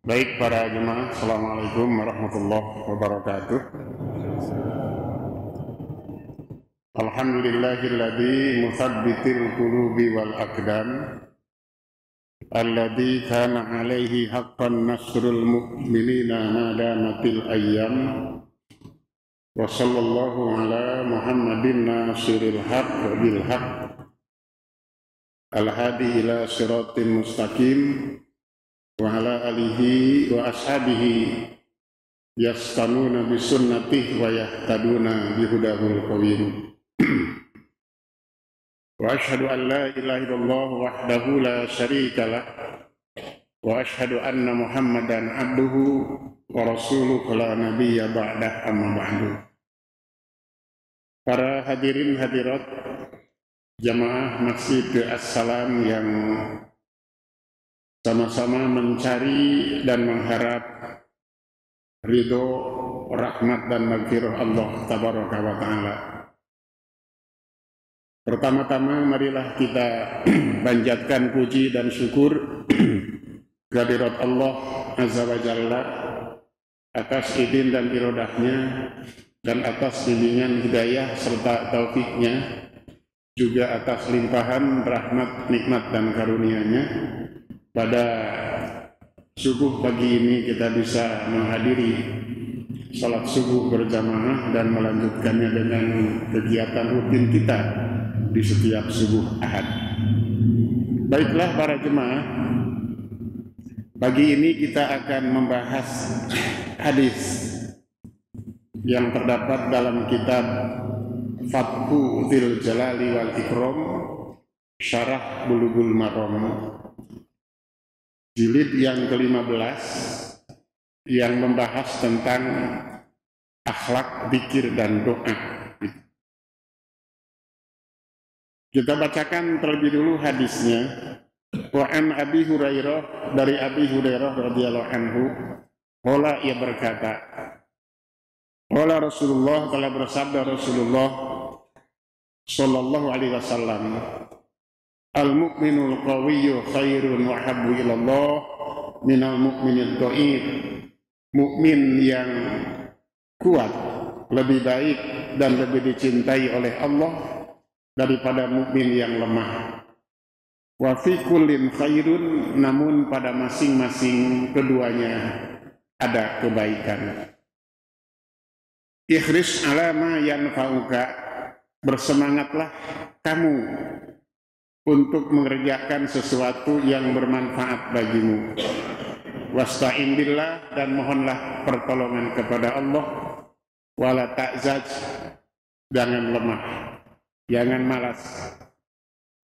Baik para jemaah, Assalamualaikum warahmatullahi wabarakatuh. Alhamdulillahilladzi musabbitil qulubi wal aqdam alladzi kana alaihi haqqan nasrul mu'minina ma damatil ayyam wa sallallahu ala Muhammadin nasiril haqq bil haqq al-hadi ila siratin mustaqim wa ala alihi wa ashabihi yastanuna bi sunnatihi wa yahtaduna bi hudahul qawim. Wa ashhadu an la ilaha illallah wahdahu la syarika lah wa ashhadu anna Muhammadan abduhu wa rasuluhu la nabiyya ba'dah, amma ba'du. Para hadirin hadirat jamaah Masjid As-Salam yang sama-sama mencari dan mengharap ridho, rahmat dan maghfirah Allah tabaraka wa ta'ala. Pertama-tama marilah kita panjatkan puji dan syukur kehadirat Allah azza wa jalla atas izin dan iradahnya dan atas bimbingan hidayah serta taufiknya, juga atas limpahan rahmat, nikmat dan karunia-Nya. Pada subuh pagi ini kita bisa menghadiri salat subuh berjamaah dan melanjutkannya dengan kegiatan rutin kita di setiap subuh Ahad. Baiklah para jemaah, pagi ini kita akan membahas hadis yang terdapat dalam kitab Fathu Dzil Jalali wal Ikram Syarah Bulughul Maram, jilid yang ke-15, yang membahas tentang akhlak, zikir dan doa. Kita bacakan terlebih dulu hadisnya. Wa an Abi Hurairah, dari Abi Hurairah radhiyallahu anhu, qala, ia berkata, qala Rasulullah, telah bersabda Rasulullah sallallahu alaihi wasallam, al-mu'minul qawiyyu khairun wa habbu ilallah minal mu'minid dha'if. Mukmin yang kuat lebih baik dan lebih dicintai oleh Allah daripada mukmin yang lemah. Wa fi kullin khairun, namun pada masing-masing keduanya ada kebaikan. Ihris ala ma yanfa'uka, bersemangatlah kamu untuk mengerjakan sesuatu yang bermanfaat bagimu. Wasta'in billah, dan mohonlah pertolongan kepada Allah. Wala ta'zaj, jangan lemah, jangan malas.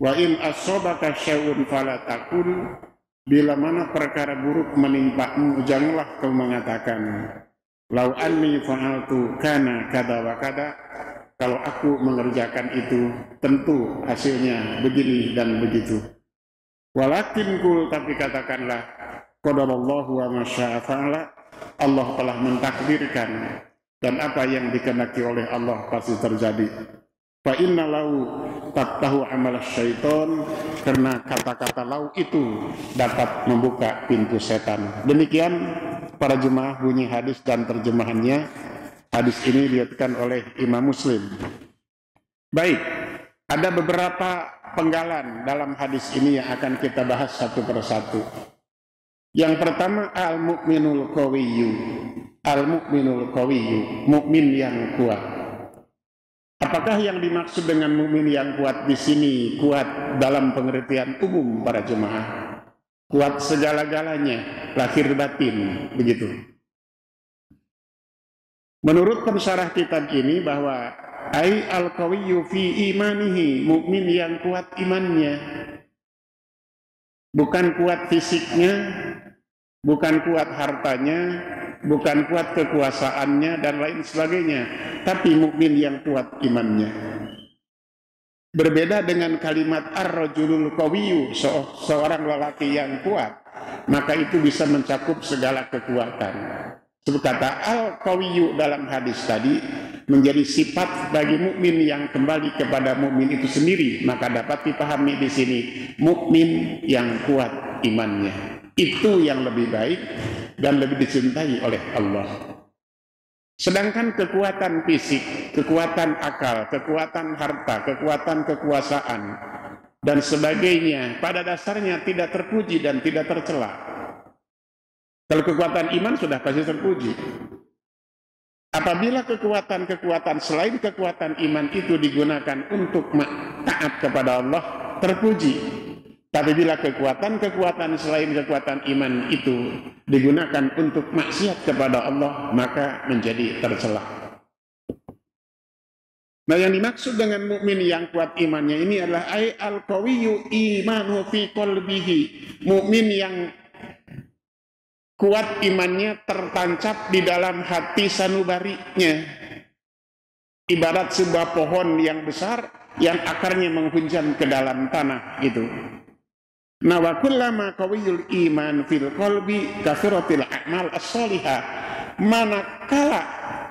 Wa in asobaka syai'un fala takun, bila mana perkara buruk menimpamu, janganlah kau mengatakan lau anni fa'altu kana kada wa kada, kalau aku mengerjakan itu tentu hasilnya begini dan begitu. Walakin kul, tapi katakanlah, qadarallahu wa masya'a fa'ala, Allah telah mentakdirkan dan apa yang dikehendaki oleh Allah pasti terjadi. Fa inna lau taftahu amal syaiton, karena kata-kata lau itu dapat membuka pintu setan. Demikian para jemaah bunyi hadis dan terjemahannya. Hadis ini diriwayatkan oleh Imam Muslim. Baik, ada beberapa penggalan dalam hadis ini yang akan kita bahas satu persatu. Yang pertama, al-mu'minul qawiyyu. Al-mu'minul qawiyyu, mukmin yang kuat. Apakah yang dimaksud dengan mukmin yang kuat di sini? Kuat dalam pengertian umum para jemaah. Kuat segala-galanya, lahir batin, begitu. Menurut pensyarah kitab ini bahwa ai al-qawiyyu fi imanihi, mukmin yang kuat imannya. Bukan kuat fisiknya, bukan kuat hartanya, bukan kuat kekuasaannya dan lain sebagainya, tapi mukmin yang kuat imannya. Berbeda dengan kalimat ar-rajulul qawiyyu, seorang lelaki yang kuat, maka itu bisa mencakup segala kekuatan. Kata al-qawiyyu dalam hadis tadi menjadi sifat bagi mukmin yang kembali kepada mukmin itu sendiri, maka dapat dipahami di sini mukmin yang kuat imannya. Itu yang lebih baik dan lebih dicintai oleh Allah. Sedangkan kekuatan fisik, kekuatan akal, kekuatan harta, kekuatan kekuasaan, dan sebagainya pada dasarnya tidak terpuji dan tidak tercela. Kalau kekuatan iman sudah pasti terpuji. Apabila kekuatan-kekuatan selain kekuatan iman itu digunakan untuk taat kepada Allah, terpuji. Tapi bila kekuatan-kekuatan selain kekuatan iman itu digunakan untuk maksiat kepada Allah, maka menjadi tercela. Nah, yang dimaksud dengan mukmin yang kuat imannya ini adalah al-qawiyyu imanu fi qalbihi. Mukmin yang kuat imannya tertancap di dalam hati sanubarinya. Ibarat sebuah pohon yang besar yang akarnya menghunjam ke dalam tanah gitu. Nah, wa kullama qawiyul iman fil qalbi kathratil a'mal as-shalihah. Manakala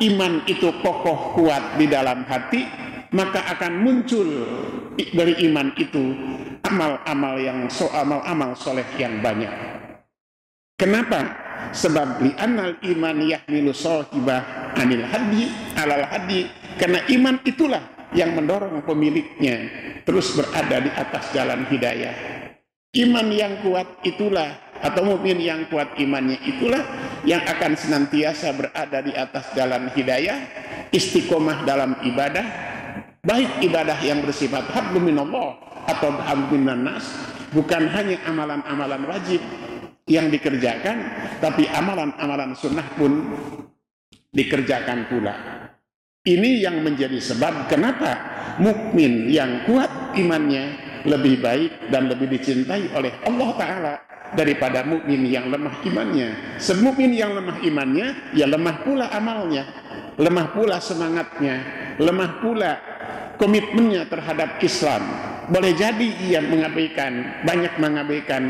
iman itu kokoh kuat di dalam hati, maka akan muncul dari iman itu amal-amal soleh yang banyak. Kenapa? Sebab li'annal iman yahmilu sahibah anil hadi alal hadi. Karena iman itulah yang mendorong pemiliknya terus berada di atas jalan hidayah. Iman yang kuat itulah, atau mukmin yang kuat imannya itulah yang akan senantiasa berada di atas jalan hidayah, istiqomah dalam ibadah, baik ibadah yang bersifat hablum minallah atau hablum minannas, bukan hanya amalan-amalan wajib yang dikerjakan, tapi amalan-amalan sunnah pun dikerjakan pula. Ini yang menjadi sebab kenapa mukmin yang kuat imannya lebih baik dan lebih dicintai oleh Allah Ta'ala daripada mukmin yang lemah imannya. Semukmin yang lemah imannya, ya lemah pula amalnya, lemah pula semangatnya, lemah pula komitmennya terhadap Islam. Boleh jadi ia banyak mengabaikan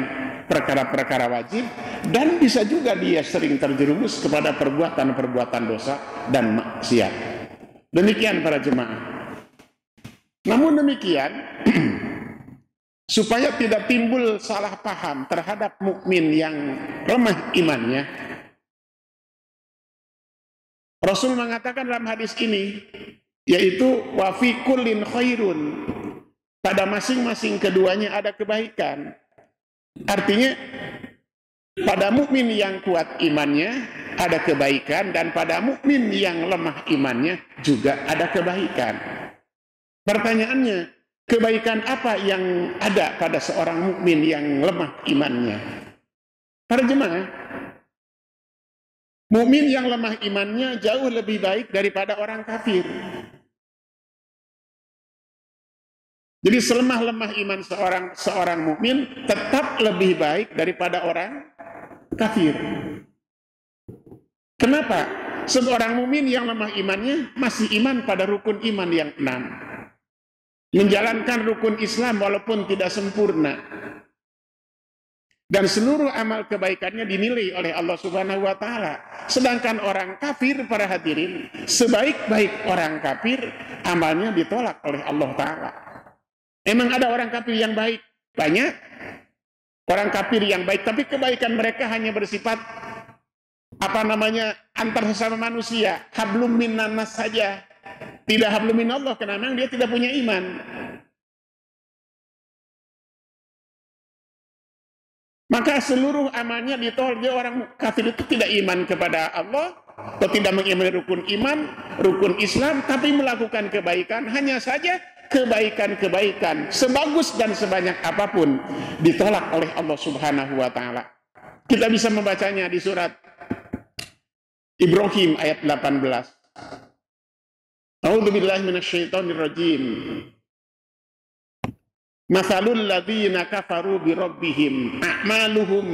perkara-perkara wajib, dan bisa juga dia sering terjerumus kepada perbuatan-perbuatan dosa dan maksiat. Demikian para jemaah. Namun demikian, supaya tidak timbul salah paham terhadap mukmin yang lemah imannya, Rasul mengatakan dalam hadis ini, yaitu wa fi kullin khairun, pada masing-masing keduanya ada kebaikan. Artinya pada mukmin yang kuat imannya ada kebaikan, dan pada mukmin yang lemah imannya juga ada kebaikan. Pertanyaannya, kebaikan apa yang ada pada seorang mukmin yang lemah imannya? Para jemaah, mukmin yang lemah imannya jauh lebih baik daripada orang kafir. Jadi selemah-lemah iman seorang mukmin tetap lebih baik daripada orang kafir. Kenapa? Seorang mukmin yang lemah imannya masih iman pada rukun iman yang 6. Menjalankan rukun Islam walaupun tidak sempurna. Dan seluruh amal kebaikannya dinilai oleh Allah Subhanahu wa Ta'ala. Sedangkan orang kafir, para hadirin, sebaik-baik orang kafir, amalnya ditolak oleh Allah Ta'ala. Emang ada orang kafir yang baik? Banyak orang kafir yang baik, tapi kebaikan mereka hanya bersifat antar sesama manusia, hablum minannas saja, tidak hablum minallah, karena memang dia tidak punya iman. Maka seluruh amalnya ditolak. Dia orang kafir itu tidak iman kepada Allah, atau tidak mengimani rukun iman, rukun Islam, tapi melakukan kebaikan. Hanya saja kebaikan-kebaikan sebagus dan sebanyak apapun ditolak oleh Allah Subhanahu wa Ta'ala. Kita bisa membacanya di surat Ibrahim ayat 18. A'udzubillahi minasyaitonirrajim. Mathalul ladzina kafaru bi rabbihim a'maluhum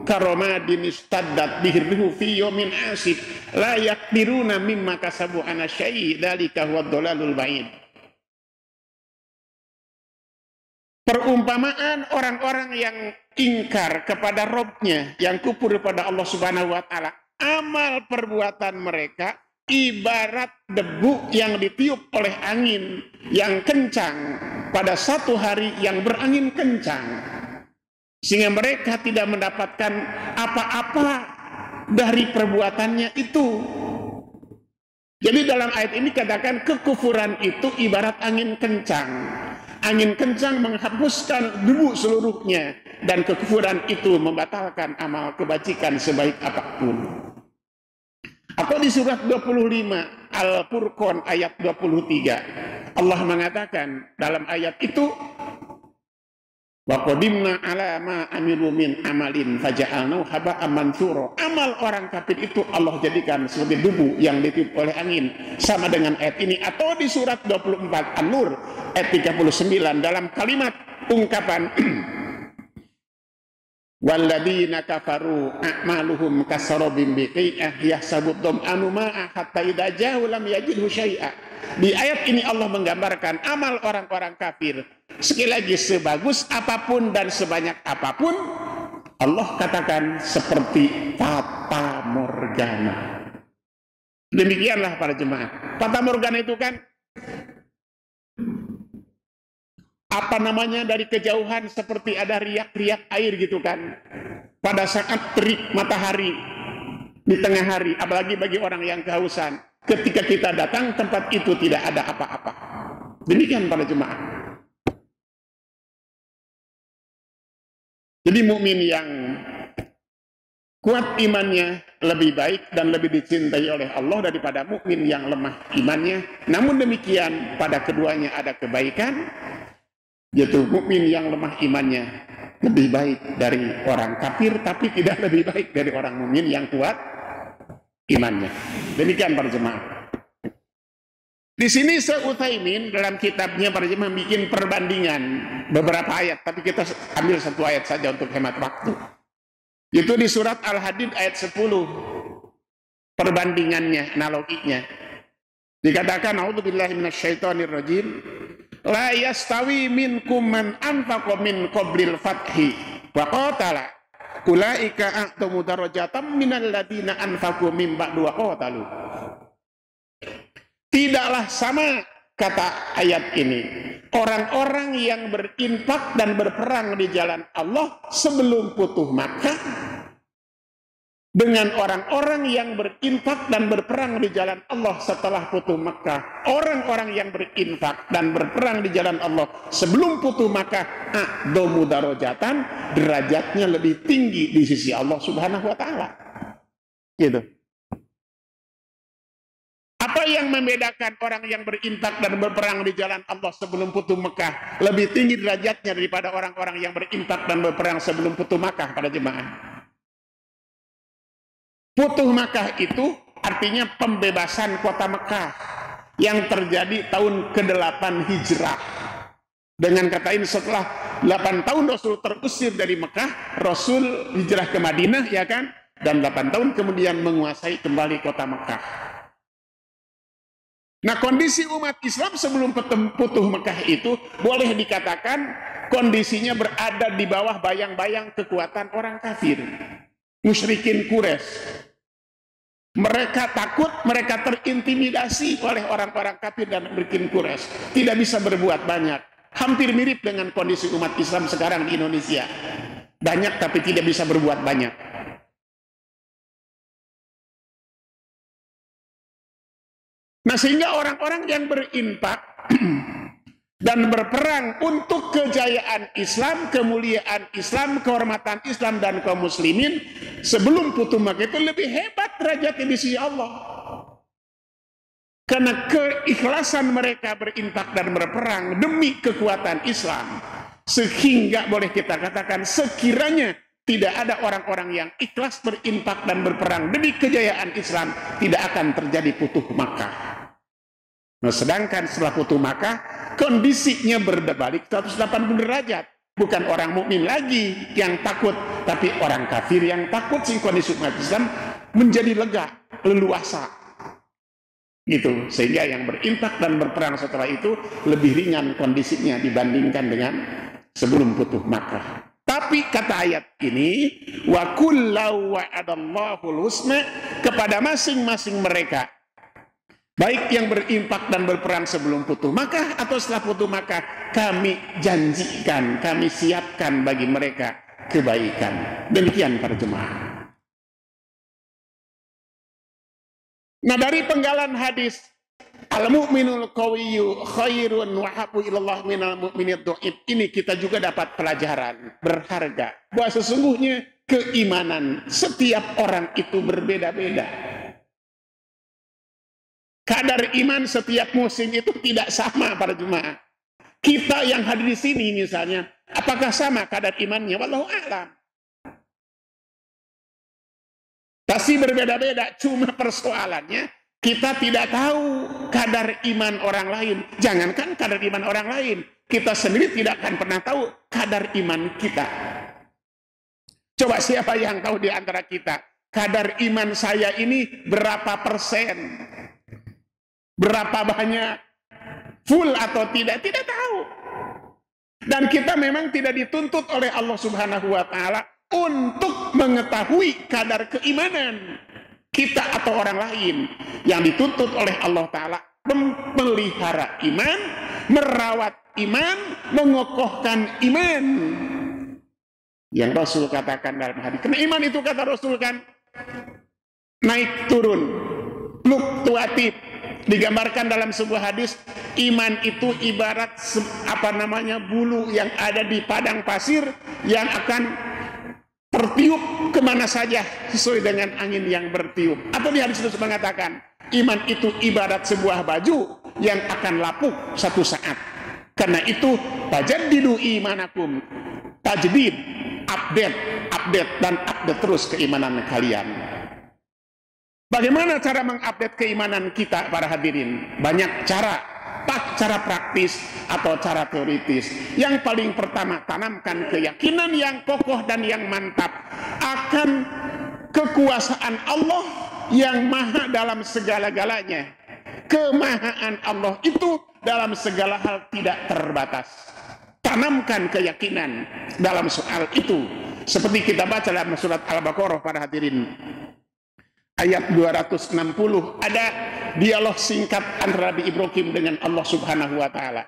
karamadin istaddat bihirrihu fi yawmin asib la yaqdiruna mimma kasabu ana syai' dzalika huwad dhalalul ba'id. Perumpamaan orang-orang yang ingkar kepada Rabb-nya, yang kufur kepada Allah Subhanahu wa Ta'ala, amal perbuatan mereka ibarat debu yang ditiup oleh angin yang kencang pada satu hari yang berangin kencang, sehingga mereka tidak mendapatkan apa-apa dari perbuatannya itu. Jadi dalam ayat ini katakan kekufuran itu ibarat angin kencang. Angin kencang menghapuskan debu seluruhnya, dan kekufuran itu membatalkan amal kebajikan sebaik apapun. Atau di surat 25 Al-Furqan ayat 23, Allah mengatakan dalam ayat itu, wa qadimna ala ma amilu min amalin faja'alnahu haba'an mansura. Amal orang kafir itu Allah jadikan sebagai debu yang ditiup oleh angin, sama dengan ayat ini. Atau di surat 24 An-Nur ayat 39 dalam kalimat ungkapan walladzina kafaru a'maluhum kasarabin biqi'ah yahsabud dham'anu ma'a hatta idza ja'u lam yajidhu syai'a. Di ayat ini Allah menggambarkan amal orang-orang kafir, sekali lagi sebagus apapun dan sebanyak apapun, Allah katakan seperti fata morgana. Demikianlah para jemaah. Fata morgana itu kan apa namanya, dari kejauhan seperti ada riak-riak air gitu kan. Pada saat terik matahari di tengah hari, apalagi bagi orang yang kehausan, ketika kita datang tempat itu tidak ada apa-apa. Demikian para jemaah. Jadi mukmin yang kuat imannya lebih baik dan lebih dicintai oleh Allah daripada mukmin yang lemah imannya. Namun demikian pada keduanya ada kebaikan, yaitu mukmin yang lemah imannya lebih baik dari orang kafir, tapi tidak lebih baik dari orang mukmin yang kuat imannya. Demikian para jemaah. Di sini Syekh Utsaimin dalam kitabnya para jemaah bikin perbandingan beberapa ayat, tapi kita ambil satu ayat saja untuk hemat waktu. Itu di surat Al-Hadid ayat 10. Perbandingannya, analoginya. Dikatakan a'udzubillahi minasyaitonirrajim. La yastawi minkum man anfaqa min qablil fathi wa qatala ulaika a'tamu darajatan minal ladina anfaqu min ba'du wa qatalu. Tidaklah sama, kata ayat ini, orang-orang yang berinfak dan berperang di jalan Allah sebelum Futuh Makkah dengan orang-orang yang berinfak dan berperang di jalan Allah setelah Futuh Makkah. Orang-orang yang berinfak dan berperang di jalan Allah sebelum Futuh Makkah, a'dhamu darajatan, derajatnya lebih tinggi di sisi Allah Subhanahu wa taala. Gitu. Apa yang membedakan orang yang berinfak dan berperang di jalan Allah sebelum Futuh Makkah lebih tinggi derajatnya daripada orang-orang yang berinfak dan berperang sebelum Futuh Makkah pada jemaah? Futuh Makkah itu artinya pembebasan kota Makkah yang terjadi tahun ke-8 Hijrah. Dengan kata ini, setelah 8 tahun Rasul terusir dari Makkah, Rasul hijrah ke Madinah, ya kan? Dan 8 tahun kemudian menguasai kembali kota Makkah. Nah, kondisi umat Islam sebelum Futuh Makkah itu boleh dikatakan kondisinya berada di bawah bayang-bayang kekuatan orang kafir, musyrikin Quraisy. Mereka takut, mereka terintimidasi oleh orang-orang kafir dan musyrikin Quraisy. Tidak bisa berbuat banyak. Hampir mirip dengan kondisi umat Islam sekarang di Indonesia. Banyak tapi tidak bisa berbuat banyak. Nah, sehingga orang-orang yang berinfak dan berperang untuk kejayaan Islam, kemuliaan Islam, kehormatan Islam dan kaum muslimin sebelum Futuh Makkah itu lebih hebat derajatnya di sisi Allah. Karena keikhlasan mereka berinfak dan berperang demi kekuatan Islam, sehingga boleh kita katakan sekiranya tidak ada orang-orang yang ikhlas berinfak dan berperang demi kejayaan Islam, tidak akan terjadi Futuh Makkah. Nah, sedangkan setelah Futuh Makkah kondisinya berbalik 180 derajat. Bukan orang mukmin lagi yang takut, tapi orang kafir yang takut, sehingga kondisi umat Islam menjadi lega, leluasa. Gitu. Sehingga yang berinfak dan berperang setelah itu lebih ringan kondisinya dibandingkan dengan sebelum Futuh Makkah. Tapi kata ayat ini, wa kullu wa'adallahu husna, kepada masing-masing mereka, baik yang berinfak dan berperang sebelum Futuh Makkah atau setelah Futuh Makkah, kami janjikan, kami siapkan bagi mereka kebaikan. Demikian para jemaah. Nah, dari penggalan hadis al-mu'minul qawiyyu khairun wa habbu ilallah minal mu'minid dhaif, ini kita juga dapat pelajaran berharga bahwa sesungguhnya keimanan setiap orang itu berbeda-beda. Kadar iman setiap musim itu tidak sama para jemaah. Kita yang hadir di sini misalnya, apakah sama kadar imannya? Wallahu a'lam. Pasti berbeda-beda, cuma persoalannya kita tidak tahu kadar iman orang lain. Jangankan kadar iman orang lain, kita sendiri tidak akan pernah tahu kadar iman kita. Coba siapa yang tahu di antara kita, kadar iman saya ini berapa persen? Berapa banyak? Full atau tidak? Tidak tahu. Dan kita memang tidak dituntut oleh Allah Subhanahu wa Ta'ala untuk mengetahui kadar keimanan kita atau orang lain. Yang dituntut oleh Allah Ta'ala memelihara iman, merawat iman, mengokohkan iman. Yang Rasul katakan dalam hadis. Karena iman itu kata Rasul kan naik turun, fluktuatif. Digambarkan dalam sebuah hadis, iman itu ibarat bulu yang ada di padang pasir yang akan tertiup kemana saja sesuai dengan angin yang bertiup. Atau di hadis itu mengatakan, iman itu ibarat sebuah baju yang akan lapuk satu saat. Karena itu, tajaddidu imanakum, tajdid, update dan update terus keimanan kalian. Bagaimana cara mengupdate keimanan kita para hadirin? Banyak cara, cara praktis atau cara teoritis. Yang paling pertama, tanamkan keyakinan yang kokoh dan yang mantap akan kekuasaan Allah yang maha dalam segala-galanya. Kemahaan Allah itu dalam segala hal tidak terbatas. Tanamkan keyakinan dalam soal itu. Seperti kita baca dalam surat Al-Baqarah para hadirin. Ayat 260 ada dialog singkat antara Nabi Ibrahim dengan Allah Subhanahu wa Ta'ala.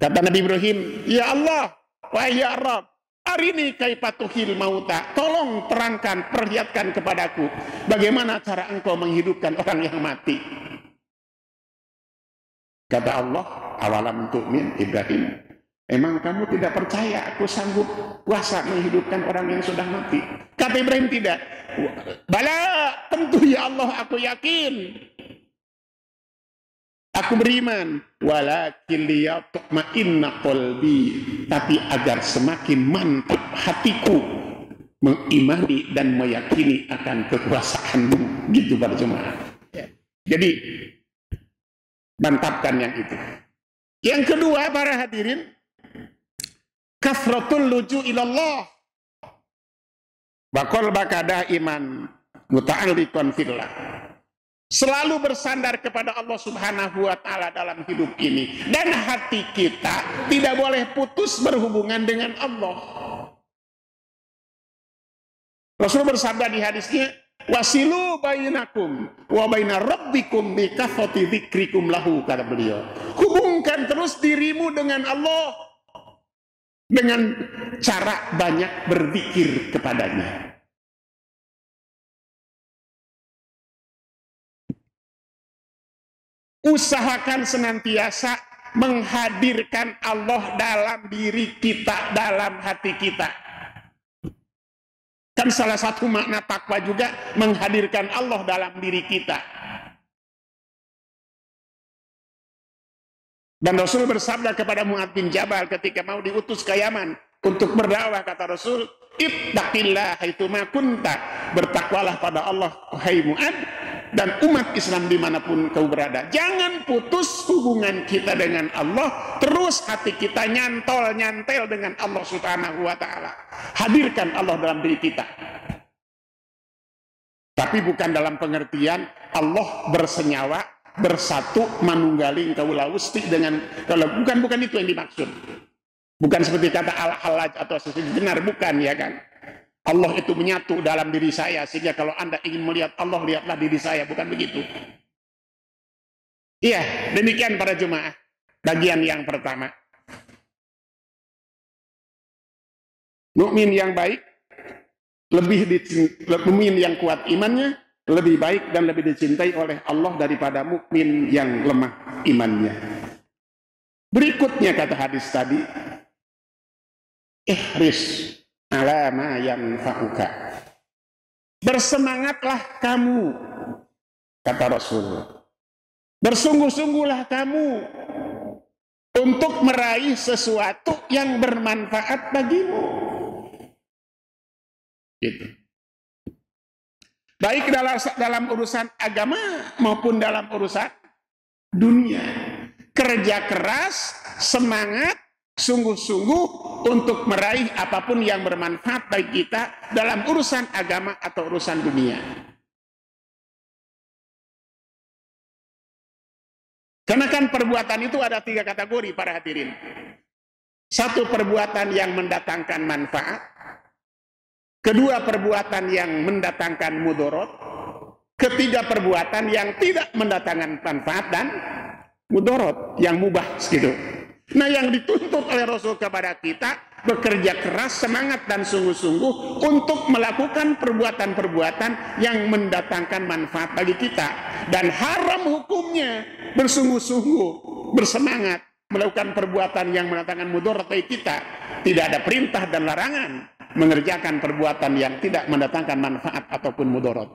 Kata Nabi Ibrahim, "Ya Allah, wa ya Rabb, arini kaifa tuhil mauta." Tolong terangkan, perlihatkan kepadaku bagaimana cara engkau menghidupkan orang yang mati. Kata Allah, "Awalam tu'min Ibrahim? Emang kamu tidak percaya aku sanggup kuasa menghidupkan orang yang sudah mati?" Kata Ibrahim, "Tidak." "Bala, tentu ya Allah, aku yakin. Aku beriman. Walakin liyatma'inna qalbi." Tapi agar semakin mantap hatiku mengimani dan meyakini akan kekuasaanmu. Gitu para jemaah. Jadi mantapkan yang itu. Yang kedua para hadirin, kasratul luju ilallah. Bakal bakada iman muta'alliqan fillah. Selalu bersandar kepada Allah Subhanahu wa Ta'ala dalam hidup ini. Dan hati kita tidak boleh putus berhubungan dengan Allah. Rasul bersabda di hadisnya, "Wasilu bainakum wa baina rabbikum bi kasrati dzikrikum lahu," kata beliau. Hubungkan terus dirimu dengan Allah dengan cara banyak berzikir kepadanya. Usahakan senantiasa menghadirkan Allah dalam diri kita, dalam hati kita. Kan salah satu makna takwa juga menghadirkan Allah dalam diri kita. Dan Rasul bersabda kepada Mu'adz bin Jabal ketika mau diutus ke Yaman untuk berdakwah, kata Rasul, "Ittaqillah haitsuma kunta." Bertakwalah pada Allah, wahai Mu'adz, dan umat Islam dimanapun kau berada. Jangan putus hubungan kita dengan Allah, terus hati kita nyantel dengan Allah Subhanahu wa Ta'ala. Hadirkan Allah dalam diri kita. Tapi bukan dalam pengertian Allah bersenyawa, bersatu, manunggaling kaula Gusti dengan, kalau bukan itu yang dimaksud. Bukan seperti kata al-halaj atau sesuatu benar, bukan ya kan. Allah itu menyatu dalam diri saya, sehingga kalau Anda ingin melihat Allah, lihatlah diri saya, bukan begitu. Iya, demikian para jemaah. Bagian yang pertama. Mukmin yang baik, mukmin yang kuat imannya, lebih baik dan lebih dicintai oleh Allah daripada mukmin yang lemah imannya. Berikutnya kata hadis tadi, ihris ala ma yanfa'uka. Bersemangatlah kamu, kata Rasul. Bersungguh-sungguhlah kamu untuk meraih sesuatu yang bermanfaat bagimu. Gitu. Baik dalam urusan agama maupun dalam urusan dunia. Kerja keras, semangat, sungguh-sungguh untuk meraih apapun yang bermanfaat bagi kita dalam urusan agama atau urusan dunia. Karena kan perbuatan itu ada 3 kategori para hadirin. 1, perbuatan yang mendatangkan manfaat. 2, perbuatan yang mendatangkan mudorot. 3, perbuatan yang tidak mendatangkan manfaat dan mudorot, yang mubah gitu. Nah, yang dituntut oleh Rasul kepada kita, bekerja keras, semangat dan sungguh-sungguh untuk melakukan perbuatan-perbuatan yang mendatangkan manfaat bagi kita. Dan haram hukumnya bersungguh-sungguh, bersemangat melakukan perbuatan yang mendatangkan mudarat bagi kita. Tidak ada perintah dan larangan mengerjakan perbuatan yang tidak mendatangkan manfaat ataupun mudarat.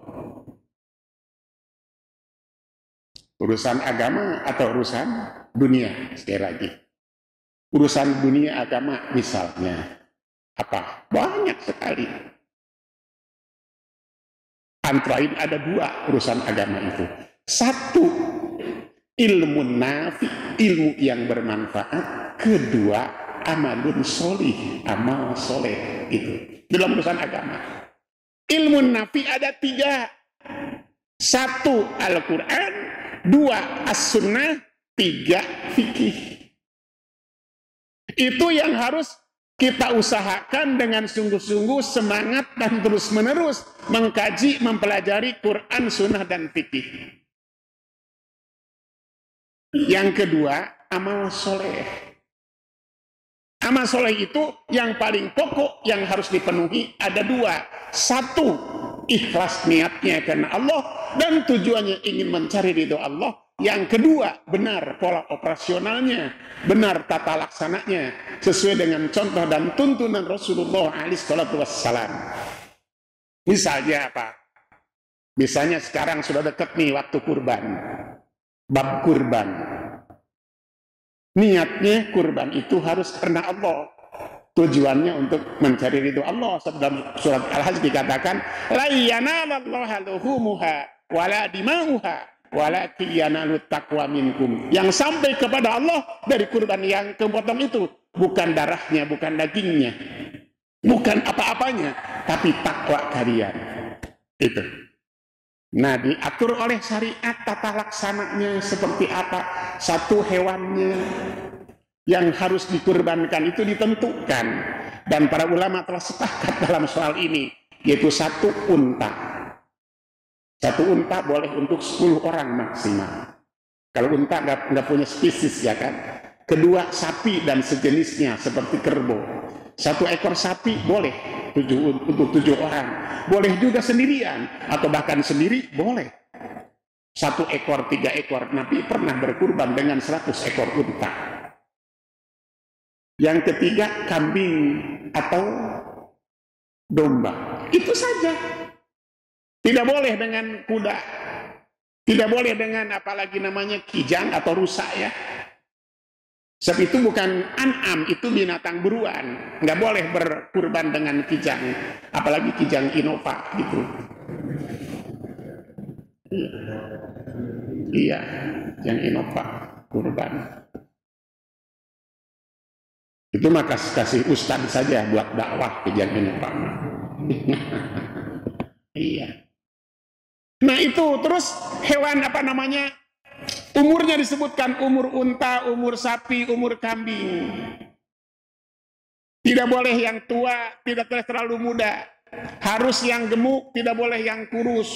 Urusan agama atau urusan dunia, sekali lagi. Urusan dunia agama misalnya apa? Banyak sekali. Antara lain ada 2 urusan agama itu. 1, ilmu nafi, ilmu yang bermanfaat. 2, amalun solih, amal soleh. Itu dalam urusan agama. Ilmu nafi ada 3. 1, Al-Quran. 2, As-Sunnah. 3, fikih. Itu yang harus kita usahakan dengan sungguh-sungguh, semangat dan terus-menerus mengkaji, mempelajari Quran, Sunnah, dan fikih. Yang kedua, amal soleh. Amal soleh itu yang paling pokok yang harus dipenuhi ada 2. 1, ikhlas niatnya karena Allah dan tujuannya ingin mencari ridho Allah. Yang kedua, benar pola operasionalnya, benar tata laksananya, sesuai dengan contoh dan tuntunan Rasulullah SAW. Misalnya apa? Misalnya sekarang sudah dekat nih waktu kurban, bab kurban. Niatnya kurban itu harus karena Allah. Tujuannya untuk mencari ridho Allah. Dalam surat Al-Hajj dikatakan, la yanalallaha luhumuha wala dima'uha walakin yanalut taqwa minkum. Yang sampai kepada Allah dari kurban yang kepotong itu bukan darahnya, bukan dagingnya, bukan apa-apanya, tapi takwa kalian. Itu. Nah, diatur oleh syariat tata laksananya seperti apa. 1, hewannya yang harus dikurbankan itu ditentukan, dan para ulama telah sepakat dalam soal ini, yaitu 1 unta. 1 unta boleh untuk 10 orang maksimal. Kalau unta nggak punya spesies, ya kan. 2, sapi dan sejenisnya seperti kerbau. 1 ekor sapi boleh untuk 7 orang. Boleh juga sendirian atau bahkan sendiri boleh. 1 ekor, 3 ekor. Nabi pernah berkurban dengan 100 ekor unta. Yang ketiga, kambing atau domba. Itu saja. Tidak boleh dengan kuda. Tidak boleh dengan apalagi namanya kijang atau rusa, ya. Sebab itu bukan an'am, itu binatang buruan. Nggak boleh berkurban dengan kijang. Apalagi kijang Innova gitu. Iya, yang Innova kurban. Itu maka kasih ustaz saja buat dakwah kijang Innova. Iya. Nah itu, terus hewan apa namanya, umurnya disebutkan umur unta, umur sapi, umur kambing. Tidak boleh yang tua, tidak boleh terlalu muda. Harus yang gemuk, tidak boleh yang kurus.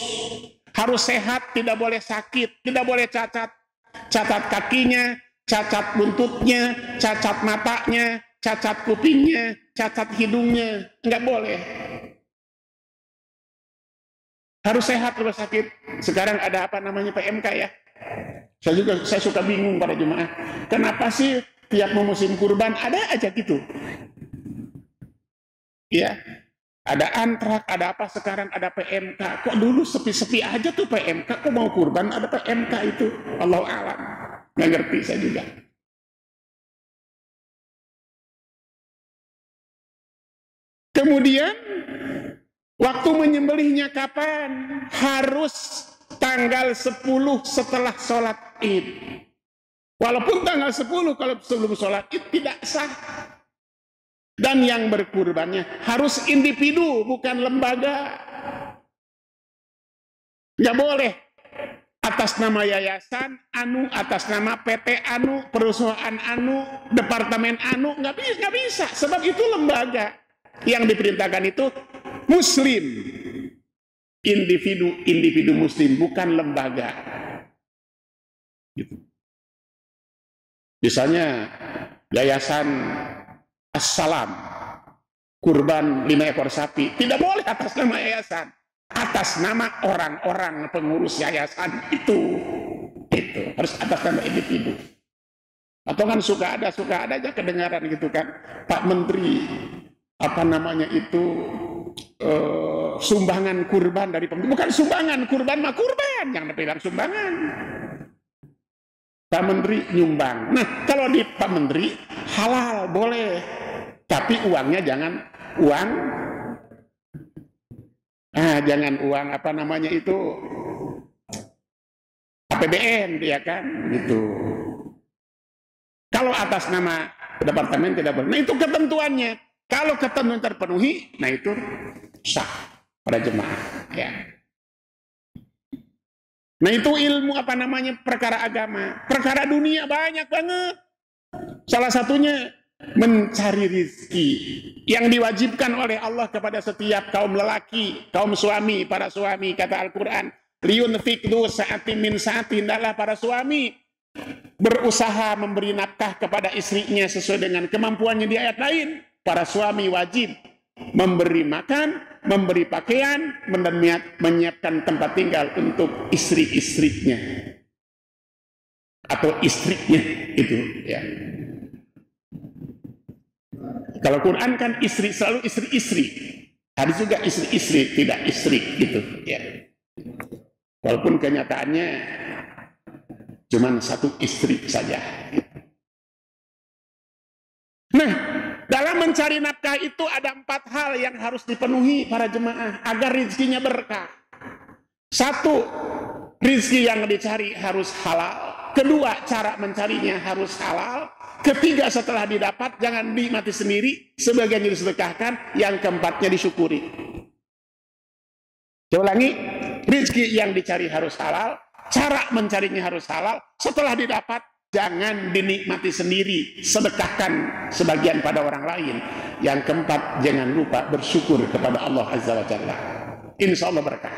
Harus sehat, tidak boleh sakit, tidak boleh cacat. Cacat kakinya, cacat buntutnya, cacat matanya, cacat kupingnya, cacat hidungnya. Enggak boleh. Harus sehat rumah sakit. Sekarang ada apa namanya PMK ya. Saya suka bingung para jemaah. Kenapa sih tiap musim kurban ada aja gitu? Ya, ada antrak, ada apa sekarang ada PMK. Kok dulu sepi-sepi aja tuh PMK, kok mau kurban ada PMK itu? Allahu a'lam. Nggak ngerti saya juga. Kemudian waktu menyembelihnya kapan? Harus tanggal 10 setelah sholat id. Walaupun tanggal 10 kalau sebelum sholat id tidak sah. Dan yang berkurbannya harus individu, bukan lembaga. Nggak boleh atas nama yayasan anu, atas nama PT anu, perusahaan anu, departemen anu, nggak bisa. Sebab itu lembaga. Yang diperintahkan itu muslim, individu muslim, bukan lembaga. Gitu. Misalnya yayasan Assalam, kurban 5 ekor sapi, tidak boleh atas nama yayasan, atas nama orang-orang pengurus yayasan itu harus atas nama individu. Atau kan suka ada aja kedengaran gitu kan, Pak Menteri apa namanya itu sumbangan kurban dari pemerintah. Bukan sumbangan, kurban mah kurban, yang bilang sumbangan. Pak Menteri nyumbang. Nah, kalau di Pak Menteri halal boleh, tapi uangnya jangan uang apa namanya itu APBN, ya kan, gitu. Kalau atas nama departemen tidak boleh. Nah, itu ketentuannya. Kalau ketentuan terpenuhi, nah itu sah pada jemaah, ya. Nah, itu ilmu apa namanya perkara agama. Perkara dunia banyak banget. Salah satunya mencari rizki yang diwajibkan oleh Allah kepada setiap kaum lelaki, kaum suami, para suami, kata Al-Quran, liyunfik dzu sa'atin min sa'ati, hendaklah para suami berusaha memberi nafkah kepada istrinya sesuai dengan kemampuannya. Di ayat lain, para suami wajib memberi makan, memberi pakaian, dan menyiapkan tempat tinggal untuk istri-istrinya atau istrinya itu, ya. Kalau Quran kan istri, selalu istri-istri. Hadis juga istri-istri, tidak istri gitu, ya. Walaupun kenyataannya cuma satu istri saja. Nah, dalam mencari nafkah itu ada 4 hal yang harus dipenuhi para jemaah agar rezekinya berkah. 1, rezeki yang dicari harus halal. 2, cara mencarinya harus halal. 3, setelah didapat jangan dinikmati sendiri, sebagian disedekahkan. Yang 4-nya disyukuri. Saya ulangi, rezeki yang dicari harus halal, cara mencarinya harus halal, setelah didapat jangan dinikmati sendiri, sedekahkan sebagian pada orang lain. Yang 4, jangan lupa bersyukur kepada Allah Azza wa Jalla. Insya Allah berkah.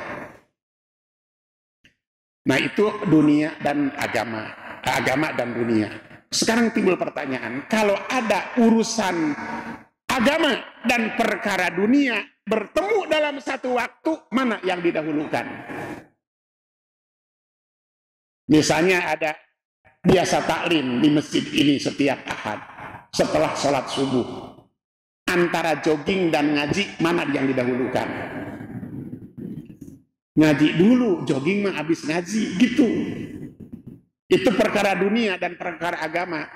Nah, itu dunia dan agama dan dunia. Sekarang timbul pertanyaan, kalau ada urusan agama dan perkara dunia bertemu dalam satu waktu, mana yang didahulukan? Misalnya ada biasa taklim di masjid ini setiap Ahad setelah sholat subuh. Antara jogging dan ngaji, mana yang didahulukan? Ngaji dulu, jogging mah habis ngaji, gitu. Itu perkara dunia dan perkara agama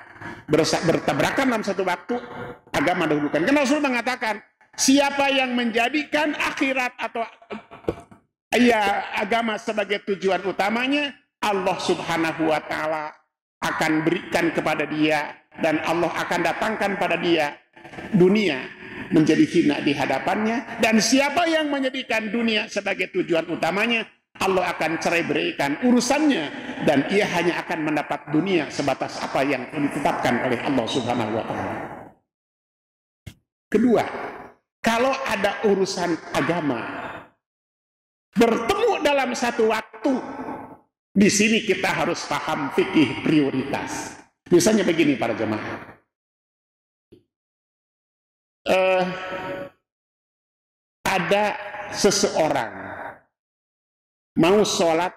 bertabrakan dalam satu waktu, agama dahulukan. Karena Rasul mengatakan, siapa yang menjadikan akhirat atau agama sebagai tujuan utamanya, Allah Subhanahu wa Ta'ala akan berikan kepada dia, dan Allah akan datangkan pada dia dunia menjadi hina di hadapannya. Dan siapa yang menjadikan dunia sebagai tujuan utamanya, Allah akan cerai beraikan urusannya, dan ia hanya akan mendapat dunia sebatas apa yang ditetapkan oleh Allah Subhanahu wa Ta'ala. Kedua, kalau ada urusan agama bertemu dalam satu waktu, di sini kita harus paham fikih prioritas. Misalnya begini para jemaah, ada seseorang mau sholat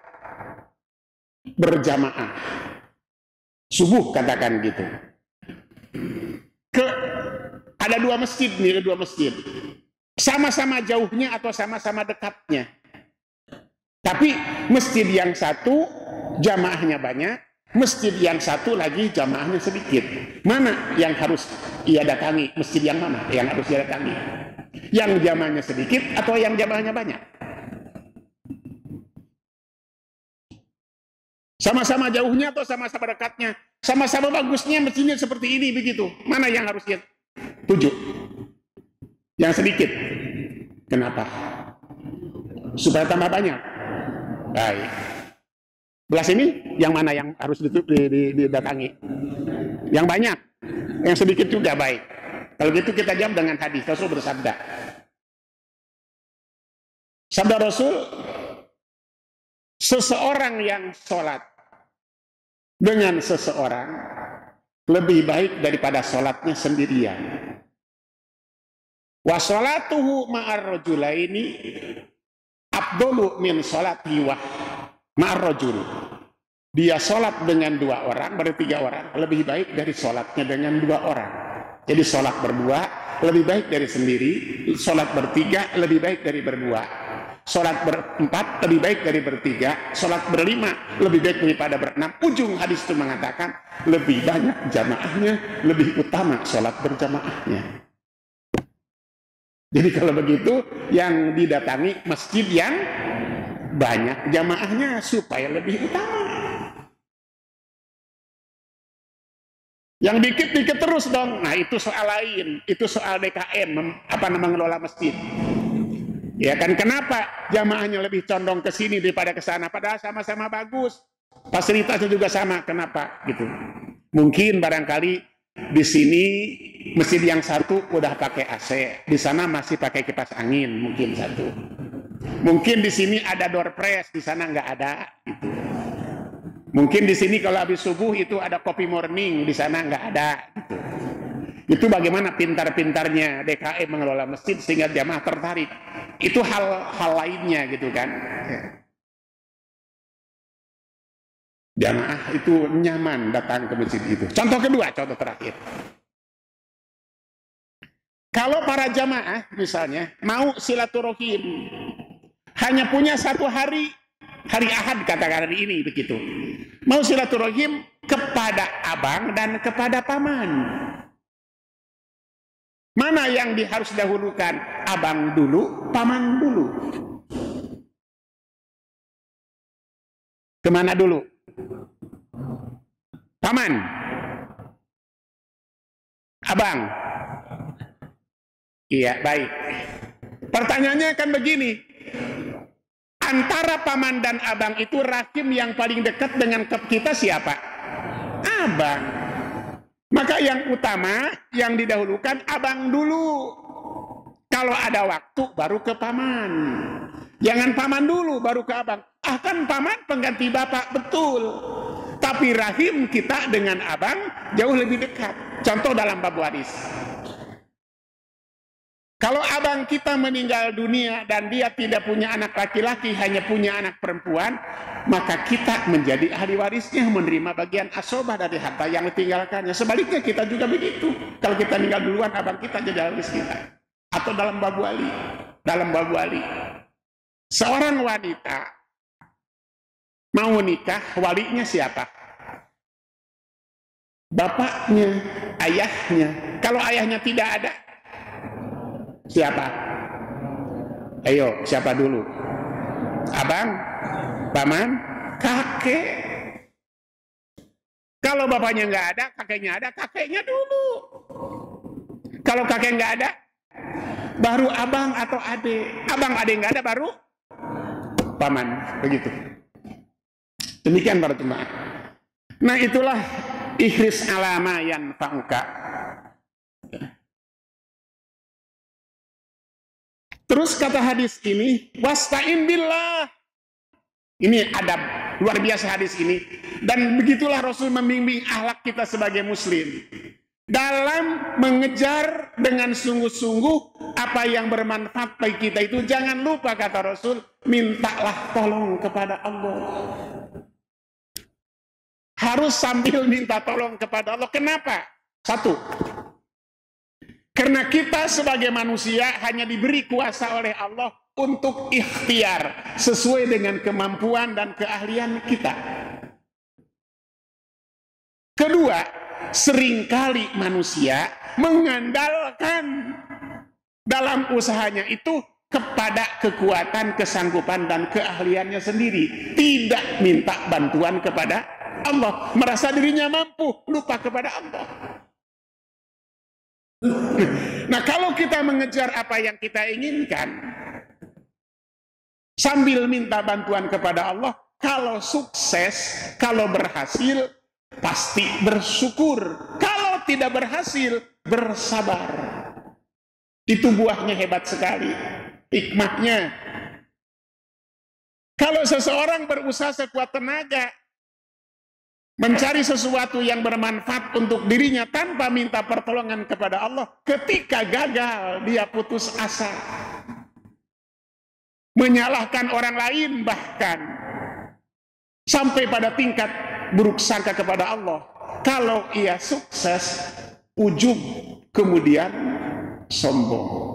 berjamaah subuh katakan gitu, ada dua masjid nih, ada dua masjid sama-sama jauhnya atau sama-sama dekatnya, tapi masjid yang satu jamaahnya banyak, masjid yang satu lagi jamaahnya sedikit. Mana yang harus ia datangi? Masjid yang mana yang harus ia datangi? Yang jamaahnya sedikit atau yang jamaahnya banyak? Sama-sama jauhnya atau sama-sama dekatnya? Sama-sama bagusnya masjidnya seperti ini begitu. Mana yang harus dia tuju? Yang sedikit. Kenapa? Supaya tambah banyak. Baik. Belah sini yang mana yang harus didatangi? Yang banyak. Yang sedikit juga baik. Kalau gitu kita jawab dengan hadis. Rasul bersabda. Sabda Rasul, seseorang yang sholat dengan seseorang lebih baik daripada sholatnya sendirian. Wa sholatuhu ma'ar rajulaini afdalu min sholati wa ma'ar rajul. Dia sholat dengan dua orang, berarti tiga orang, lebih baik dari sholatnya dengan dua orang. Jadi sholat berdua lebih baik dari sendiri, sholat bertiga lebih baik dari berdua. Sholat berempat lebih baik dari bertiga, sholat berlima lebih baik daripada berenam. Ujung hadis itu mengatakan lebih banyak jamaahnya, lebih utama sholat berjamaahnya. Jadi kalau begitu yang didatangi masjid yang banyak jamaahnya supaya lebih utama. Yang dikit-dikit terus dong. Nah itu soal lain, itu soal DKM, mengelola masjid. Ya kan, kenapa jamaahnya lebih condong ke sini daripada ke sana, padahal sama-sama bagus, fasilitasnya juga sama, kenapa gitu? Mungkin barangkali di sini masjid yang satu udah pakai AC, di sana masih pakai kipas angin, mungkin satu. Mungkin di sini ada door press, di sana nggak ada gitu. Mungkin di sini kalau habis subuh itu ada kopi morning, di sana nggak ada gitu. Itu bagaimana pintar-pintarnya DKM mengelola masjid sehingga jamaah tertarik. Itu hal lainnya gitu kan. Jamaah itu nyaman datang ke masjid itu. Contoh kedua, contoh terakhir. Kalau para jamaah misalnya mau silaturahim, hanya punya satu hari Ahad katakan hari ini begitu. Mau silaturahim kepada abang dan kepada paman. Mana yang harus dahulukan? Abang dulu, paman dulu. Kemana dulu? Paman. Abang. Iya, baik. Pertanyaannya kan begini. Antara paman dan abang itu rahim yang paling dekat dengan kita siapa? Abang. Maka yang utama, yang didahulukan abang dulu. Kalau ada waktu baru ke paman. Jangan paman dulu baru ke abang. Ah kan paman pengganti bapak, betul. Tapi rahim kita dengan abang jauh lebih dekat. Contoh dalam bab waris. Kalau abang kita meninggal dunia dan dia tidak punya anak laki-laki, hanya punya anak perempuan, maka kita menjadi ahli warisnya, menerima bagian asobah dari harta yang ditinggalkannya. Sebaliknya kita juga begitu. Kalau kita meninggal duluan, abang kita jadi ahli waris kita. Atau dalam bab wali. Dalam bab wali. Seorang wanita mau nikah, walinya siapa? Bapaknya, ayahnya. Kalau ayahnya tidak ada, siapa? Ayo, siapa dulu? Abang, paman, kakek. Kalau bapaknya nggak ada, kakeknya ada, kakeknya dulu. Kalau kakek nggak ada, baru abang atau adik. Abang adik nggak ada, baru paman. Begitu. Demikian para jemaah. Nah itulah ihris alama yang fa'uka. Terus kata hadis ini, wasta'in billah. Ini adab, luar biasa hadis ini. Dan begitulah Rasul membimbing akhlak kita sebagai muslim. Dalam mengejar dengan sungguh-sungguh apa yang bermanfaat bagi kita itu, jangan lupa kata Rasul, mintalah tolong kepada Allah. Harus sambil minta tolong kepada Allah. Kenapa? Satu, karena kita sebagai manusia hanya diberi kuasa oleh Allah untuk ikhtiar sesuai dengan kemampuan dan keahlian kita. Kedua, seringkali manusia mengandalkan dalam usahanya itu kepada kekuatan, kesanggupan, dan keahliannya sendiri. Tidak minta bantuan kepada Allah. Merasa dirinya mampu, lupa kepada Allah. Nah, kalau kita mengejar apa yang kita inginkan, sambil minta bantuan kepada Allah, kalau sukses, kalau berhasil, pasti bersyukur. Kalau tidak berhasil, bersabar. Itu buahnya hebat sekali. Hikmahnya, kalau seseorang berusaha sekuat tenaga mencari sesuatu yang bermanfaat untuk dirinya tanpa minta pertolongan kepada Allah, ketika gagal dia putus asa, menyalahkan orang lain, bahkan sampai pada tingkat buruk sangka kepada Allah. Kalau ia sukses, ujub, kemudian sombong.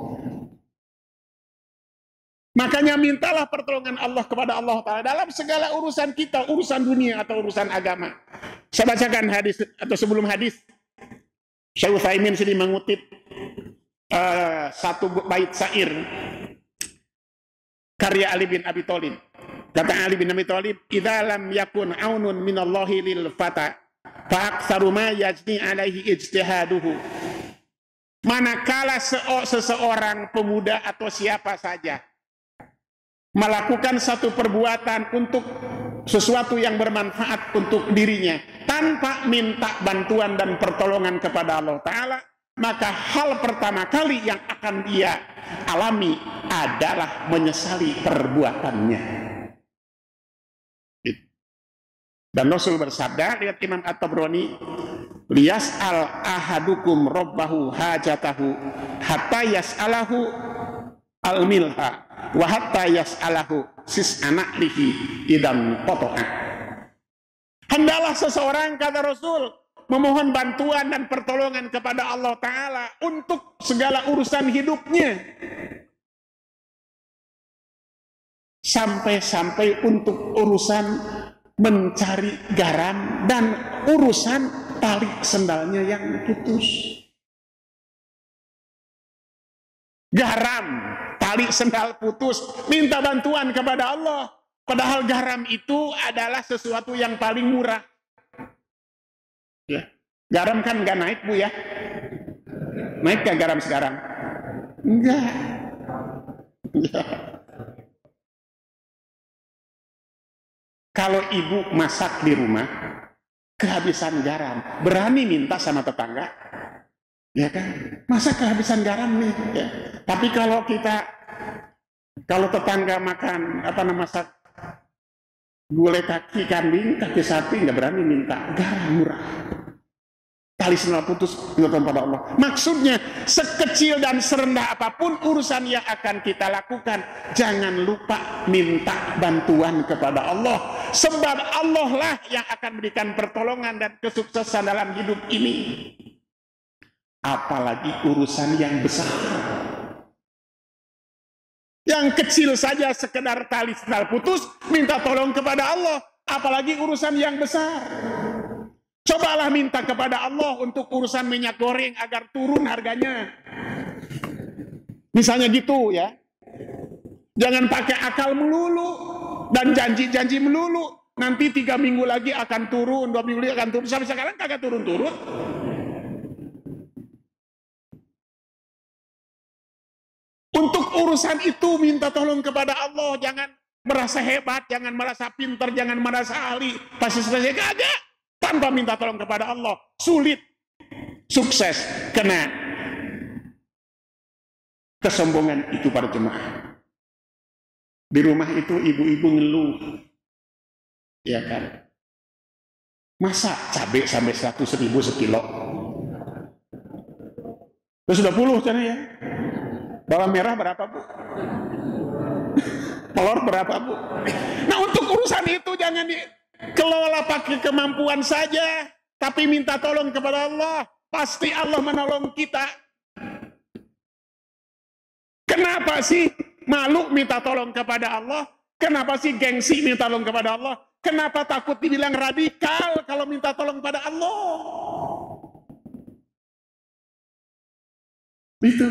Makanya mintalah pertolongan Allah kepada Allah Ta'ala dalam segala urusan kita, urusan dunia atau urusan agama. Saya bacakan hadis, atau sebelum hadis, Syekh Utsaimin sini mengutip satu bait syair karya Ali bin Abi Thalib. Kata Ali bin Abi Thalib, "Idza lam yakun aunun minallahi lil fata, fa aktsaru ma yajni alaihi ijtihaduhu." Manakala seseorang pemuda atau siapa saja melakukan satu perbuatan untuk sesuatu yang bermanfaat untuk dirinya tanpa minta bantuan dan pertolongan kepada Allah Ta'ala, maka hal pertama kali yang akan dia alami adalah menyesali perbuatannya. Dan Rasul bersabda, lihat Imam At-Tabrani, liyas'al ahadukum rabbahu hajatahu hatta yas'alahu al-milha wa hatta yas'alahu sis'anaklihi idam poto'a. Hendaklah seseorang, kata Rasul, memohon bantuan dan pertolongan kepada Allah Ta'ala untuk segala urusan hidupnya, sampai-sampai untuk urusan mencari garam dan urusan tali sendalnya yang putus. Garam, tali sendal putus, minta bantuan kepada Allah. Padahal garam itu adalah sesuatu yang paling murah. Ya. Garam kan nggak naik, Bu, ya? Naik nggak garam sekarang? Enggak. Kalau ibu masak di rumah, kehabisan garam, berani minta sama tetangga? Ya kan? Masa kehabisan garam nih? Ya. Tapi kalau tetangga makan, masak gulai kaki kambing, kaki sapi, nggak berani minta garam murah. Tali sendal putus, minta pada Allah. Maksudnya, sekecil dan serendah apapun urusan yang akan kita lakukan, jangan lupa minta bantuan kepada Allah. Sebab Allah lah yang akan berikan pertolongan dan kesuksesan dalam hidup ini. Apalagi urusan yang besar. Yang kecil saja sekedar tali sendal putus, minta tolong kepada Allah. Apalagi urusan yang besar. Cobalah minta kepada Allah untuk urusan minyak goreng agar turun harganya. Misalnya gitu ya. Jangan pakai akal melulu dan janji-janji melulu. Nanti 3 minggu lagi akan turun, 2 minggu lagi akan turun. Sampai sekarang kagak turun-turun. Untuk urusan itu minta tolong kepada Allah. Jangan merasa hebat, jangan merasa pintar, jangan merasa ahli. Pasti selesai, kagak. Tanpa minta tolong kepada Allah, sulit sukses. Kena kesombongan itu para jemaah. Di rumah itu ibu-ibu ngeluh, ya kan? Masa cabai sampai 100.000 sekilo? Terus sudah puluh kan ya? Bawang merah berapa, Bu? Telur berapa, Bu? Nah, untuk urusan itu jangan dikelola pakai kemampuan saja, tapi minta tolong kepada Allah. Pasti Allah menolong kita. Kenapa sih malu minta tolong kepada Allah? Kenapa sih gengsi minta tolong kepada Allah? Kenapa takut dibilang radikal kalau minta tolong pada Allah? Itu.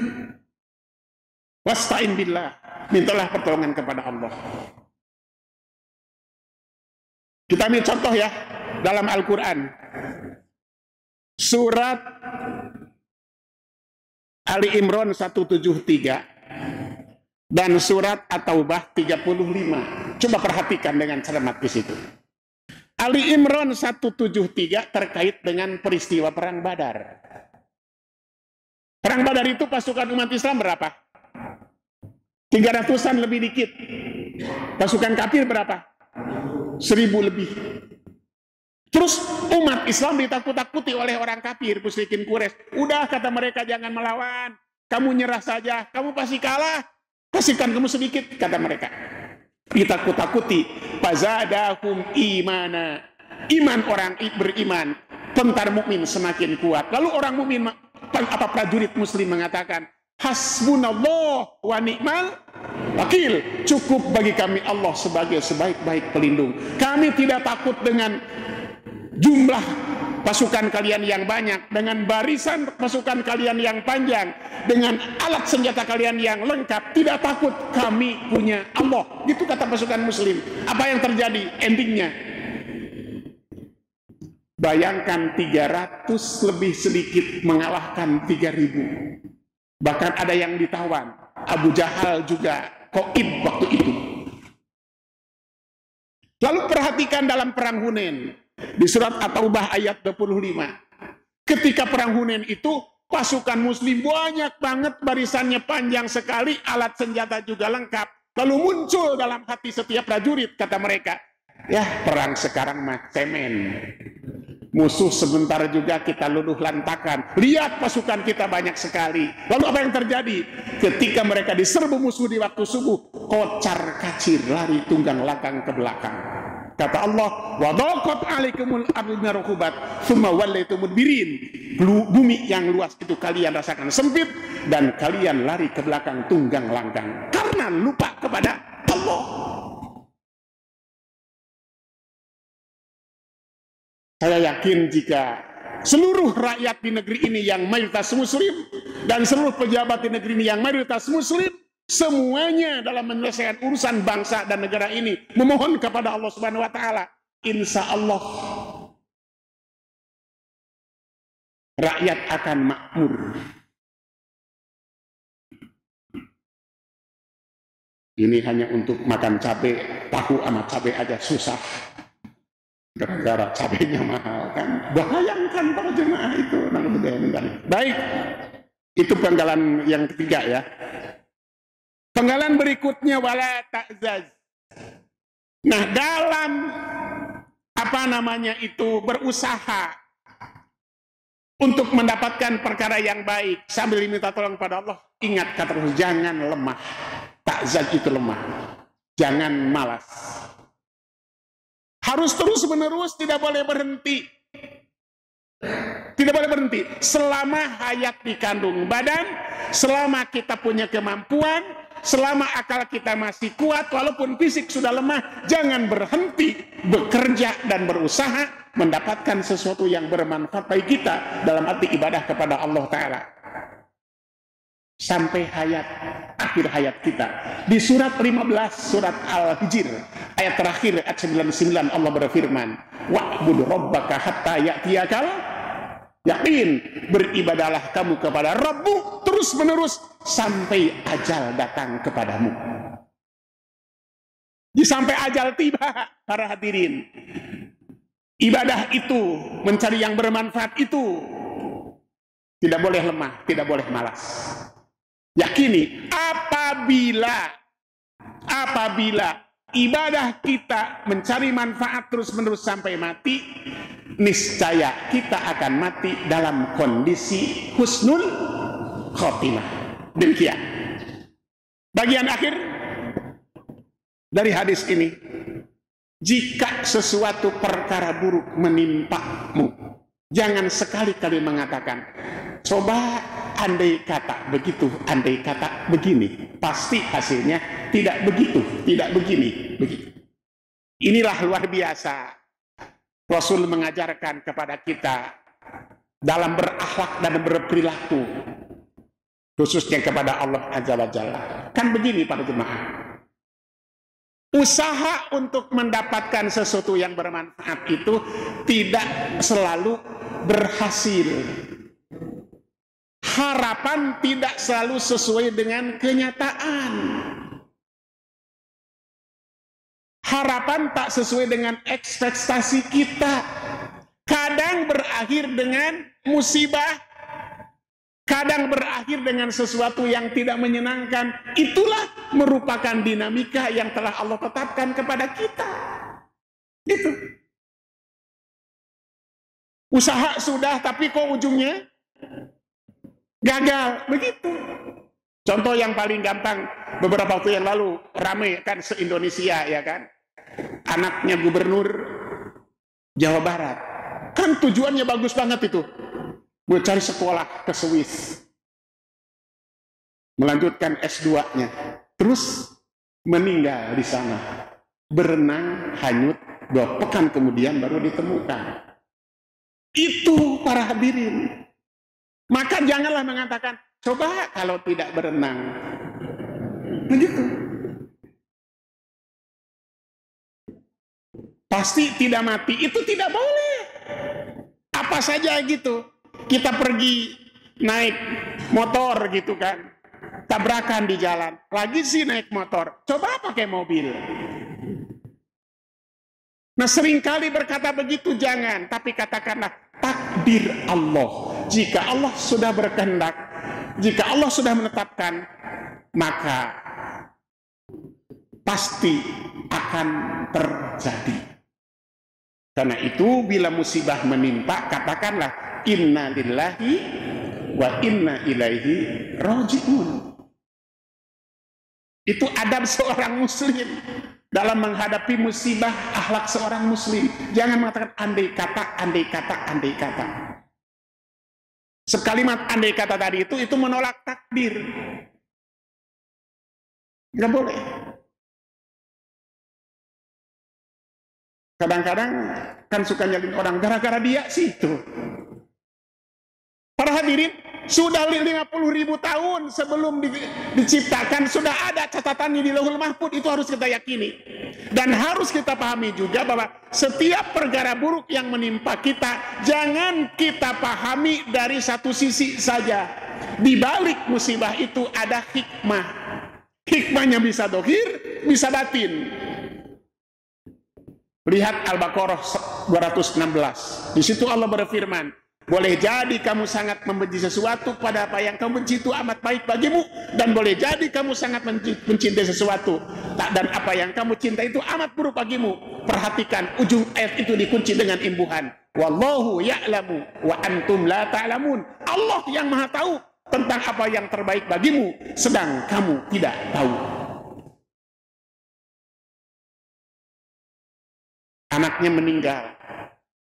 Wasta'in billah. Mintalah pertolongan kepada Allah. Kita ambil contoh ya dalam Al-Quran. Surat Ali Imran 173 dan surat At-Taubah 35. Coba perhatikan dengan cermat di situ. Ali Imran 173 terkait dengan peristiwa Perang Badar. Perang Badar itu pasukan umat Islam berapa? 300-an lebih dikit. Pasukan kafir berapa? 1000 lebih. Terus umat Islam ditakut-takuti oleh orang kafir, musyrikin Quraisy. Udah, kata mereka, jangan melawan. Kamu nyerah saja, kamu pasti kalah. Kasihkan kamu sedikit, kata mereka. Ditakut-takuti. Fazadahum imana. Iman orang beriman, tentara mukmin semakin kuat. Lalu orang mukmin, prajurit muslim mengatakan, hasbunallah wa ni'mal wakil. Cukup bagi kami Allah sebagai sebaik-baik pelindung. Kami tidak takut dengan jumlah pasukan kalian yang banyak, dengan barisan pasukan kalian yang panjang, dengan alat senjata kalian yang lengkap. Tidak takut, kami punya Allah. Gitu kata pasukan muslim. Apa yang terjadi endingnya? Bayangkan 300 lebih sedikit mengalahkan 3000. Bahkan ada yang ditawan. Abu Jahal juga Qaib waktu itu. Lalu perhatikan dalam perang Hunain di surat At-Taubah ayat 25. Ketika perang Hunain itu pasukan muslim banyak banget, barisannya panjang sekali, alat senjata juga lengkap. Lalu muncul dalam hati setiap prajurit, kata mereka, ya perang sekarang mah cemen. Musuh sebentar juga kita luluh lantakan. Lihat pasukan kita banyak sekali. Lalu apa yang terjadi? Ketika mereka diserbu musuh di waktu subuh, kocar kacir lari tunggang langgang ke belakang. Kata Allah, wa daqat 'alaikumul ardu bima rahubat tsumma wallaytum mudbirin. Bumi yang luas itu kalian rasakan sempit dan kalian lari ke belakang tunggang langgang karena lupa kepada Allah. Saya yakin jika seluruh rakyat di negeri ini yang mayoritas muslim dan seluruh pejabat di negeri ini yang mayoritas muslim, semuanya dalam menyelesaikan urusan bangsa dan negara ini memohon kepada Allah Subhanahu wa taala, insya Allah rakyat akan makmur. Ini hanya untuk makan cabai, tahu sama cabai aja susah. Gara-gara cabainya mahal kan. Bayangkan para jemaah itu. Baik, itu penggalan yang ketiga ya. Penggalan berikutnya wala ta'zaz. Nah, dalam berusaha untuk mendapatkan perkara yang baik sambil minta tolong pada Allah, ingat kata Rasul, jangan lemah. Ta'zaz itu lemah. Jangan malas. Harus terus menerus, tidak boleh berhenti. Tidak boleh berhenti. Selama hayat dikandung badan, selama kita punya kemampuan, selama akal kita masih kuat, walaupun fisik sudah lemah, jangan berhenti bekerja dan berusaha mendapatkan sesuatu yang bermanfaat bagi kita dalam arti ibadah kepada Allah Ta'ala. Sampai akhir hayat kita. Di surat 15, surat Al-Hijr, ayat terakhir, ayat 99, Allah berfirman, wa'budu rabbaka hatta ya'tiyakal yaqin. Beribadalah kamu kepada Rabbu terus menerus sampai ajal datang kepadamu. Sampai ajal tiba, para hadirin. Ibadah itu, mencari yang bermanfaat itu, tidak boleh lemah, tidak boleh malas. Yakini apabila ibadah kita mencari manfaat terus-menerus sampai mati, niscaya kita akan mati dalam kondisi husnul khotimah. Demikian. Bagian akhir dari hadis ini, jika sesuatu perkara buruk menimpamu, jangan sekali-kali mengatakan, coba andai kata begitu, andai kata begini. Pasti hasilnya tidak begitu, tidak begini, begitu. Inilah luar biasa. Rasul mengajarkan kepada kita dalam berakhlak dan berperilaku, khususnya kepada Allah Azza wa Jalla. Kan begini para jemaah. Usaha untuk mendapatkan sesuatu yang bermanfaat itu tidak selalu berhasil. Harapan tidak selalu sesuai dengan kenyataan. Harapan tak sesuai dengan ekspektasi kita. Kadang berakhir dengan musibah, kadang berakhir dengan sesuatu yang tidak menyenangkan. Itulah merupakan dinamika yang telah Allah tetapkan kepada kita. Itu. Usaha sudah, tapi kok ujungnya gagal. Begitu. Contoh yang paling gampang, beberapa waktu yang lalu ramai kan se-Indonesia, ya kan? Anaknya gubernur Jawa Barat. Kan tujuannya bagus banget itu. Mau cari sekolah ke Swiss, melanjutkan S2-nya, terus meninggal di sana, berenang hanyut 2 pekan kemudian baru ditemukan. Itu para hadirin. Maka janganlah mengatakan, coba kalau tidak berenang, begitu. Pasti tidak mati, itu tidak boleh. Apa saja gitu. Kita pergi naik motor gitu kan, tabrakan di jalan, lagi sih naik motor, coba pakai mobil. Nah seringkali berkata begitu jangan, tapi katakanlah takdir Allah. Jika Allah sudah berkehendak, jika Allah sudah menetapkan, maka pasti akan terjadi. Karena itu bila musibah menimpa, katakanlah inna lillahi wa inna ilaihi raji'un. Itu adab seorang muslim dalam menghadapi musibah, akhlak seorang muslim. Jangan mengatakan andai kata, andai kata, andai kata. Sekalimat andai kata tadi itu menolak takdir. Nggak boleh. Kadang-kadang kan suka nyalin orang, gara-gara dia sih itu. Para hadirin, sudah 50.000 tahun sebelum diciptakan, sudah ada catatannya di Lauhul Mahfuz, itu harus kita yakini. Dan harus kita pahami juga bahwa setiap perkara buruk yang menimpa kita, jangan kita pahami dari satu sisi saja. Di balik musibah itu ada hikmah. Hikmahnya bisa dohir, bisa batin. Lihat Al-Baqarah 216. Di situ Allah berfirman, boleh jadi kamu sangat membenci sesuatu, pada apa yang kamu benci itu amat baik bagimu, dan boleh jadi kamu sangat mencintai sesuatu, dan apa yang kamu cintai itu amat buruk bagimu. Perhatikan ujung ayat itu dikunci dengan imbuhan, wallahu ya'lamu wa antum la ta'lamun. Allah yang maha tahu tentang apa yang terbaik bagimu, sedang kamu tidak tahu. Anaknya meninggal,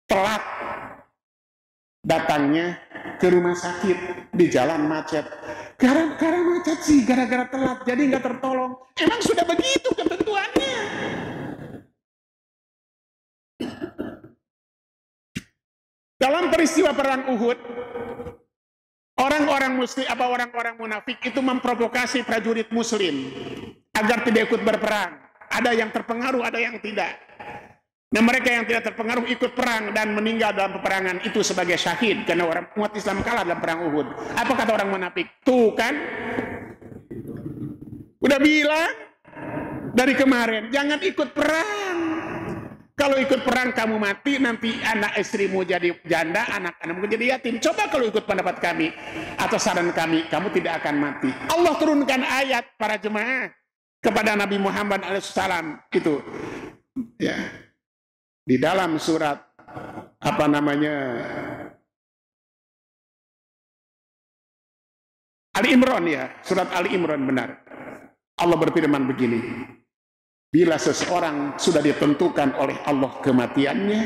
telat datangnya ke rumah sakit, di jalan macet. Gara-gara macet sih, gara-gara telat, jadi nggak tertolong. Emang sudah begitu ketentuannya. Dalam peristiwa perang Uhud, orang-orang muslim orang-orang munafik itu memprovokasi prajurit muslim agar tidak ikut berperang. Ada yang terpengaruh, ada yang tidak. Nah mereka yang tidak terpengaruh ikut perang dan meninggal dalam peperangan itu sebagai syahid karena umat Islam kalah dalam perang Uhud. Apa kata orang munafik? Tuh kan, udah bilang dari kemarin jangan ikut perang. Kalau ikut perang kamu mati, nanti anak istrimu jadi janda, anak-anakmu jadi yatim. Coba kalau ikut pendapat kami atau saran kami, kamu tidak akan mati. Allah turunkan ayat para jemaah kepada Nabi Muhammad alaihissalam itu, ya. Di dalam surat apa namanya Ali Imran, ya, surat Ali Imran, benar. Allah berfirman begini, Bila seseorang sudah ditentukan oleh Allah kematiannya,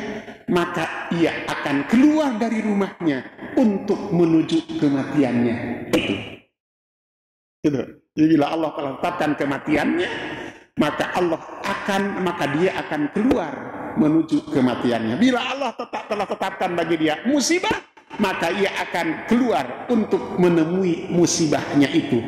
maka ia akan keluar dari rumahnya untuk menuju kematiannya. Itu. Jadi bila Allah telah tetapkan kematiannya, maka dia akan keluar menuju kematiannya. Bila Allah telah tetapkan bagi dia musibah, maka ia akan keluar untuk menemui musibahnya itu.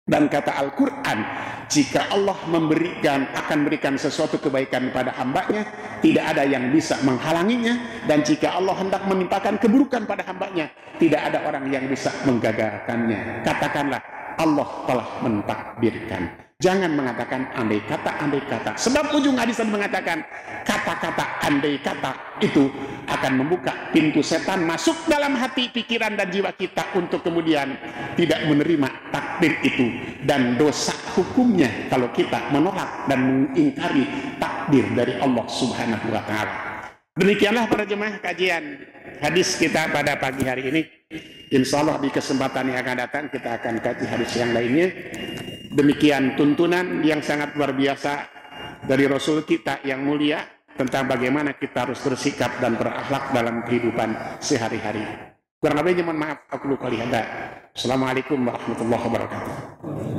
Dan kata Al-Quran, jika Allah akan berikan sesuatu kebaikan pada hambanya, tidak ada yang bisa menghalanginya. Dan jika Allah hendak menimpakan keburukan pada hambanya, tidak ada orang yang bisa menggagalkannya. Katakanlah, Allah telah mentakdirkan. Jangan mengatakan andai kata. Sebab ujung hadis mengatakan kata-kata andai kata itu akan membuka pintu setan masuk dalam hati, pikiran dan jiwa kita untuk kemudian tidak menerima takdir itu, dan dosa hukumnya kalau kita menolak dan mengingkari takdir dari Allah Subhanahu wa taala. Demikianlah para jemaah kajian hadis kita pada pagi hari ini. Insya Allah di kesempatan yang akan datang kita akan kaji hadis yang lainnya. Demikian tuntunan yang sangat luar biasa dari Rasul kita yang mulia tentang bagaimana kita harus bersikap dan berakhlak dalam kehidupan sehari-hari. Kurang lebihnya mohon maaf, aku lupa lihat. Assalamualaikum warahmatullahi wabarakatuh.